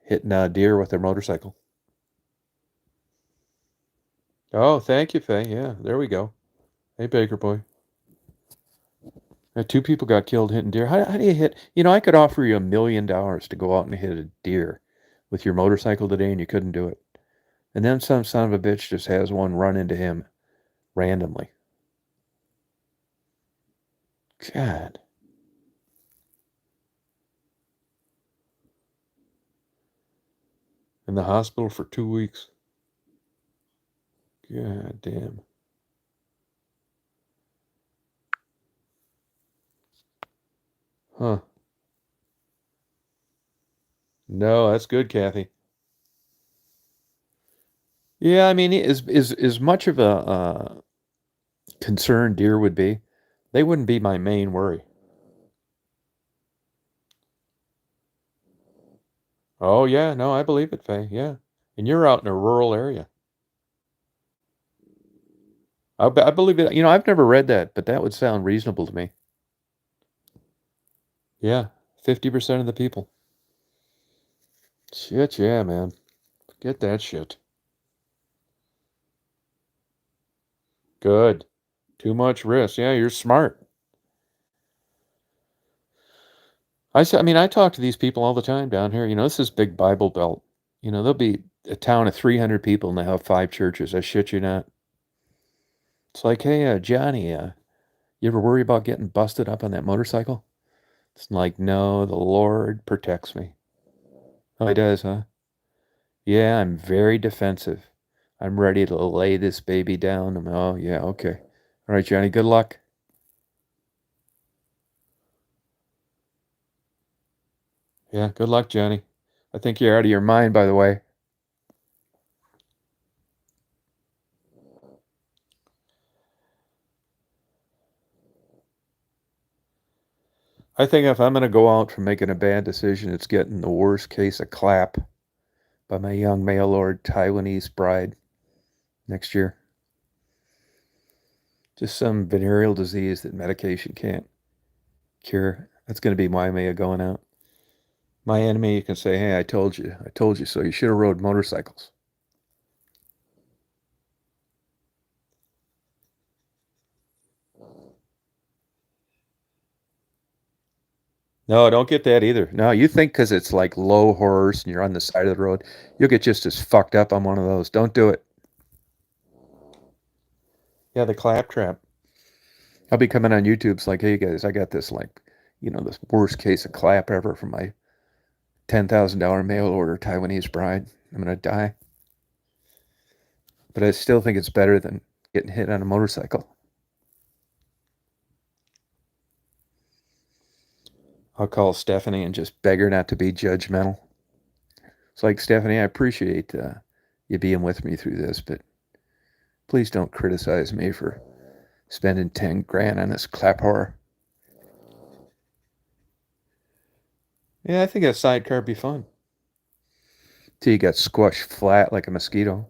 hitting a deer with their motorcycle. Oh, thank you, Faye. Yeah, there we go. Hey, Baker boy. Two people got killed hitting deer. How do you hit? You know, I could offer you $1 million to go out and hit a deer with your motorcycle today, and you couldn't do it. And then some son of a bitch just has one run into him randomly. God. In the hospital for 2 weeks. God damn. Huh. No, that's good, Kathy. Yeah, I mean, as much of a concern deer would be, they wouldn't be my main worry. Oh yeah, no, I believe it, Faye. Yeah, and you're out in a rural area. I believe it. You know, I've never read that, but that would sound reasonable to me. Yeah, 50% of the people. Shit, yeah, man. Forget that shit. Good. Too much risk. Yeah, you're smart. I mean, I talk to these people all the time down here. You know, this is big Bible Belt. You know, there'll be a town of 300 people and they have 5 churches. I shit you not. It's like, hey, Johnny, you ever worry about getting busted up on that motorcycle? It's like, no, the Lord protects me. Oh, he does, huh? Yeah, I'm very defensive. I'm ready to lay this baby down. Oh, yeah, okay. All right, Johnny, good luck. Yeah, good luck, Johnny. I think you're out of your mind, by the way. I think if I'm going to go out for making a bad decision, it's getting the worst case of clap by my young mail order Taiwanese bride next year. Just some venereal disease that medication can't cure. That's going to be my way of going out. My enemy, you can say, hey, I told you so. You should have rode motorcycles. No, don't get that either. No, you think because it's like low horse and you're on the side of the road, you'll get just as fucked up on one of those. Don't do it. Yeah, the clap trap. I'll be coming on YouTube. It's like, hey guys, I got this like, this worst case of clap ever from my $10,000 mail order Taiwanese bride. I'm gonna die. But I still think it's better than getting hit on a motorcycle. I'll call Stephanie and just beg her not to be judgmental. It's like, Stephanie, I appreciate you being with me through this, but please don't criticize me for spending 10 grand on this clap horror. Yeah, I think a sidecar would be fun. Till you got squashed flat like a mosquito.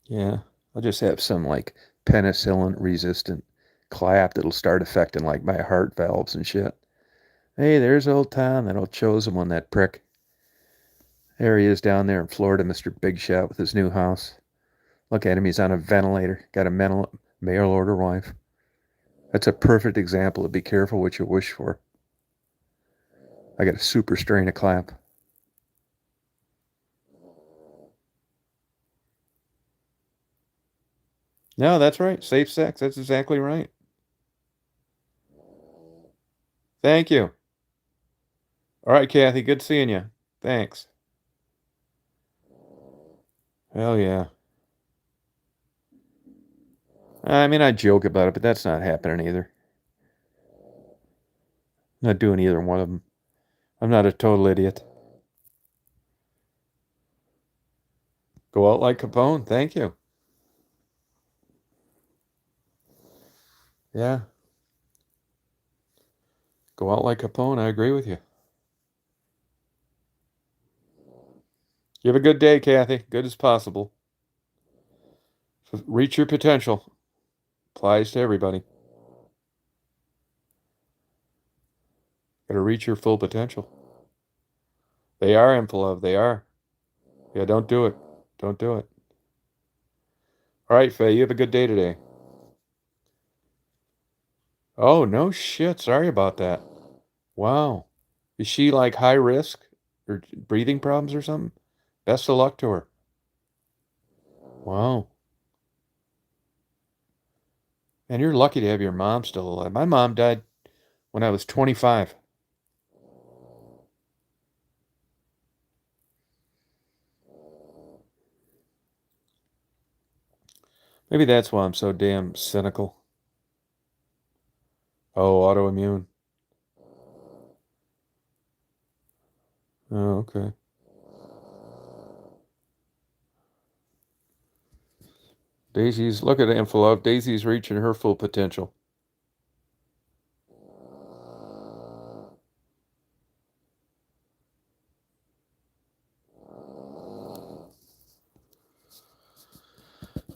Yeah, I'll just have some like penicillin resistant clap that'll start affecting like my heart valves and shit. Hey, there's old Tom, that old chosen one, that prick. There he is down there in Florida, Mr. Big Shot with his new house. Look at him, he's on a ventilator, got a mental mail order wife. That's a perfect example of be careful what you wish for. I got a super strain of clap. No, that's right. Safe sex. That's exactly right. Thank you. All right, Kathy. Good seeing you. Thanks. Hell yeah. I mean, I joke about it, but that's not happening either. I'm not doing either one of them. I'm not a total idiot. Go out like Capone. Thank you. Yeah. Go out like Capone. I agree with you. You have a good day, Kathy. Good as possible. Reach your potential. Applies to everybody. Got to reach your full potential. They are info love. They are. Yeah, don't do it. Don't do it. All right, Faye, you have a good day today. Oh, no shit. Sorry about that. Wow. Is she like high risk or breathing problems or something? Best of luck to her. Wow. And you're lucky to have your mom still alive. My mom died when I was 25. Maybe that's why I'm so damn cynical. Oh, autoimmune. Oh, okay. Daisy's, look at Infilove. Daisy's reaching her full potential.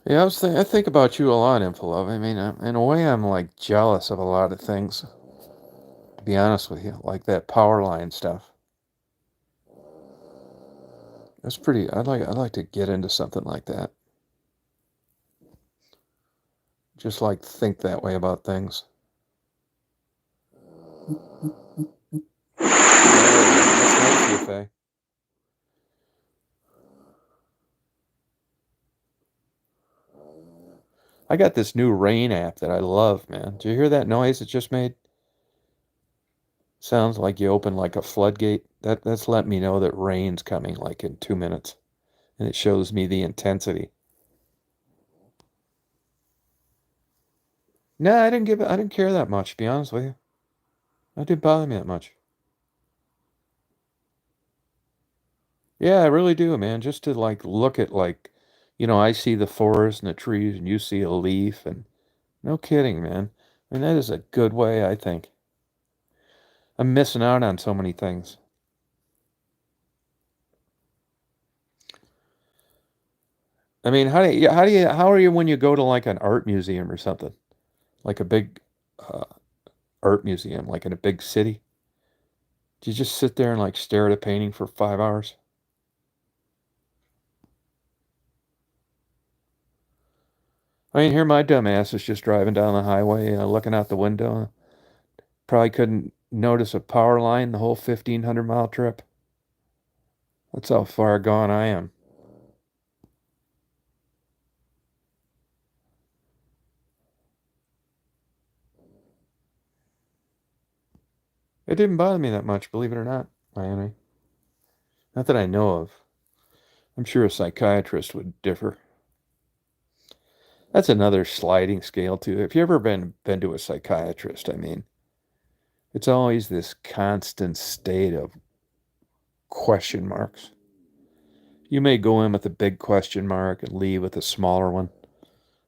Yeah, I think about you a lot, Infilove. I mean, in a way, I'm like jealous of a lot of things, to be honest with you, like that power line stuff. That's pretty, I'd like to get into something like that. Just like think that way about things. That's nice of you, Faye. I got this new rain app that I love, man. Did you hear that noise it just made? Sounds like you open like a floodgate. That's letting me know that rain's coming like in 2 minutes. And it shows me the intensity. No, I didn't care that much, to be honest with you. That didn't bother me that much. Yeah, I really do, man. Just to like look at like, I see the forest and the trees and you see a leaf and no kidding, man. I mean, that is a good way, I think. I'm missing out on so many things. I mean, how are you when you go to like an art museum or something? Like a big uh, art museum, like in a big city? Do you just sit there and like stare at a painting for 5 hours? I mean, here my dumb ass is just driving down the highway, looking out the window. Probably couldn't notice a power line the whole 1,500-mile trip. That's how far gone I am. It didn't bother me that much, believe it or not, Miami. Not that I know of. I'm sure a psychiatrist would differ. That's another sliding scale too. Have you ever been to a psychiatrist? I mean, it's always this constant state of question marks. You may go in with a big question mark and leave with a smaller one,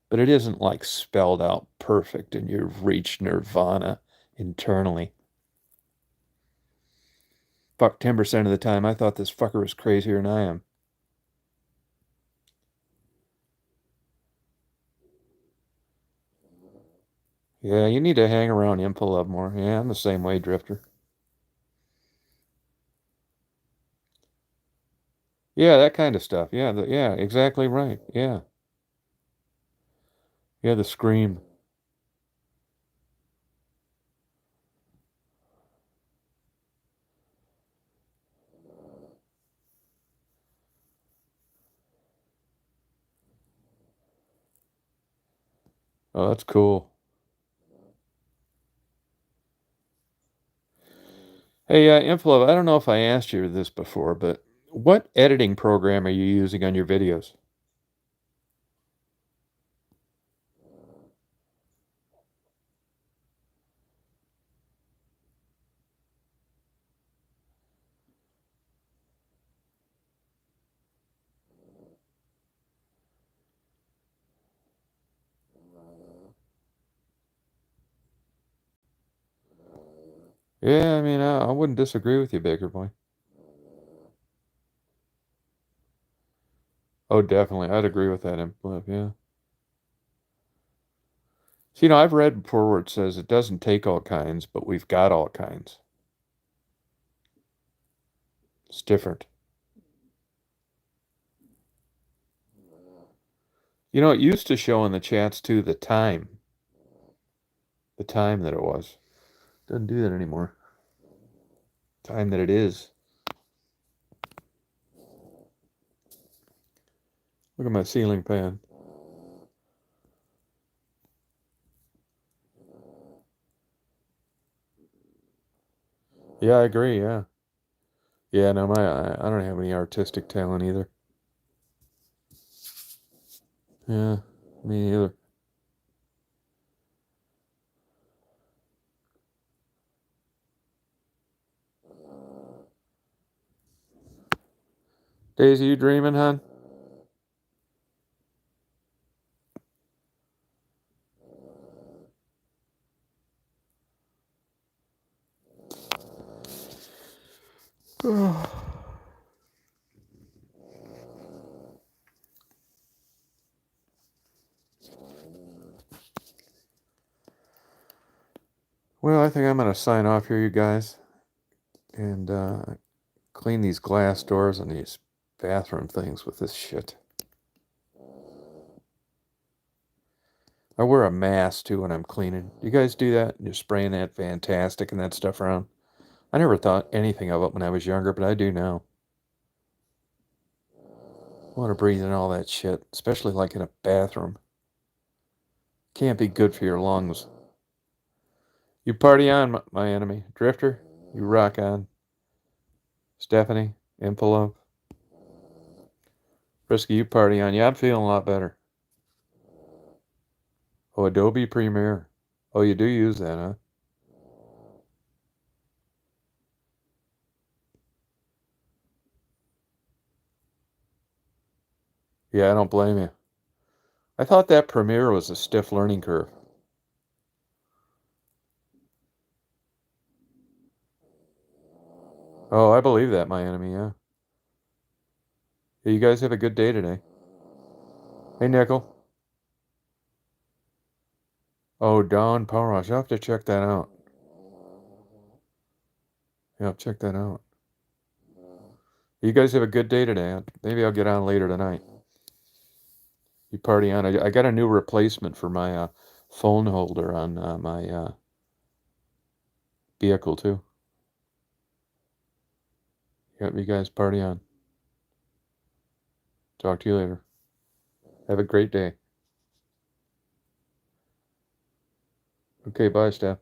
but it isn't like spelled out perfect and you've reached nirvana internally. Fuck, 10% of the time I thought this fucker was crazier than I am. Yeah, you need to hang around Impulub more. Yeah, I'm the same way, Drifter. Yeah, that kind of stuff. Yeah, yeah, exactly right. Yeah. Yeah, the scream. Oh, that's cool. Hey, Inflov, I don't know if I asked you this before, but what editing program are you using on your videos? Yeah, I mean, I wouldn't disagree with you, Baker Boy. Oh, definitely. I'd agree with that input, yeah. So, I've read before where it says it doesn't take all kinds, but we've got all kinds. It's different. It used to show in the chats too the time that it was. Doesn't do that anymore. Time that it is. Look at my ceiling fan. Yeah, I agree. Yeah. Yeah, no, I don't have any artistic talent either. Yeah, me either. Daisy, you dreaming, hon? Well, I think I'm gonna sign off here, you guys, and clean these glass doors and these bathroom things with this shit. I wear a mask too when I'm cleaning. You guys do that? You're spraying that fantastic and that stuff around. I never thought anything of it when I was younger, but I do now. I want to breathe in all that shit, especially like in a bathroom. Can't be good for your lungs. You party on, my enemy. Drifter, you rock on. Stephanie, Impolo, Frisky, you party on. Yeah, I'm feeling a lot better. Oh, Adobe Premiere. Oh, you do use that, huh? Yeah, I don't blame you. I thought that Premiere was a stiff learning curve. Oh, I believe that, my enemy, yeah. Hey, you guys have a good day today. Hey, Nickel. Oh, Dawn Power Wash. I'll have to check that out. Yeah, I'll check that out. You guys have a good day today. Maybe I'll get on later tonight. You party on. I got a new replacement for my phone holder on my vehicle, too. Yep, you guys party on. Talk to you later. Have a great day. Okay, bye, Steph.